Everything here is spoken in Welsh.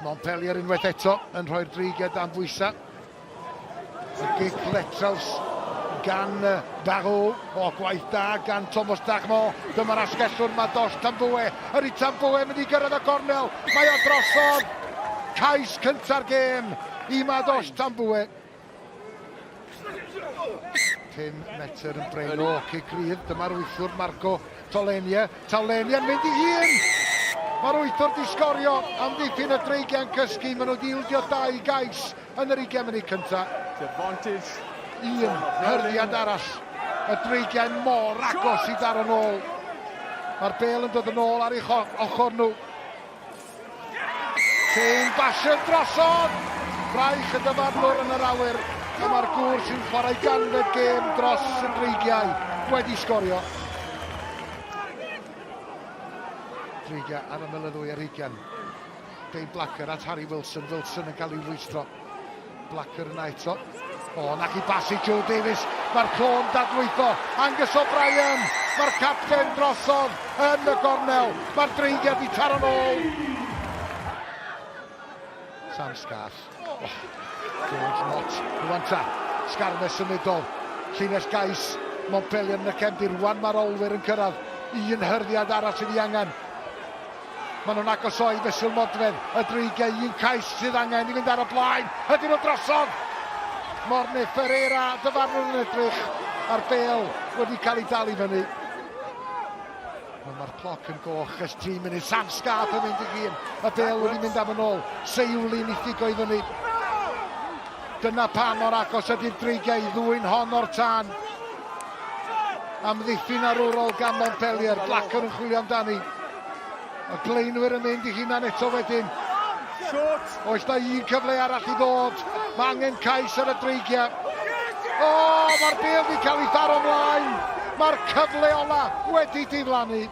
Montpellier unwaith eto yn rhoi'r dreigiau dan bwysau. Y gig Letraws gan Darw, o gwaith da gan Thomas Dagmo. Dyma'r asgellwr Madosh Tambwe. Yr i Tambwe mynd i gyrraedd y gornel. Mae o drosodd. Cais cynta'r gêm i Madosh Tambwe. 5 metr yn brein o cigrydd. Dyma'r wythwr Marco Tolenia. Tolenia yn mynd i hun. Mae'r wythwr di sgorio am ddiffyn y dreigiau'n cysgu. Maen nhw di ildio 2 gais yn yr 20 munud cyntaf. Un hyrliad arall. Y dreigiau mor agos i daro nôl. Mae'r bel yn dod yn ôl ar eich ochr nhw. Tein Bashir drosodd. Braich y dyfarnwr yn yr awyr. A mae'r gŵr sy'n chwarae ganfed gêm dros y dreigiau wedi sgorio. Dreigiau ar y mylyddwy ar 20. Dane Blacker at Harry Wilson. Wilson yn cael ei rwystro. Blacker yna eto. O, nac i basi Joe Davies. Mae'r clôn dadwytho. Angus O'Brien. Mae'r capten drosodd yn y gornel. Mae'r dreigiau di taro nôl. Sam Scarf. Oh, George Mott. Rwan ta. Scarmes symudol. Llinell Gais. Montpellier yn y cefndir. Rwan mae'r olwyr yn cyrraedd. Un hyrdiad arall sydd i angen. Maen nhw'n agosoi fesul modfedd. Y dreigiau, un cais sydd angen i fynd ar y blaen. Ydyn nhw drosodd. Morne Ferreira, dyfarnwr yn edrych ar bel wedi cael ei dal i fyny. Mae'r cloc yn goch ers 3 munud. Sam Scarf yn mynd i hun. Y bel wedi mynd am yn ôl. Seiwli'n i thigo i fyny. Dyna pa mor agos ydy'r dreigiau ddwy'n hon o'r tân. Am ddiffyn arwrol gan Montpellier. Blacker yn chwilio amdani. Y blaenwyr yn mynd i hunan eto wedyn. Oes na un cyfle arall i ddod. Mae angen cais ar y dreigiau. O, mae'r bel wedi cael ei tharo ymlaen. Mae'r cyfle ola wedi diflannu.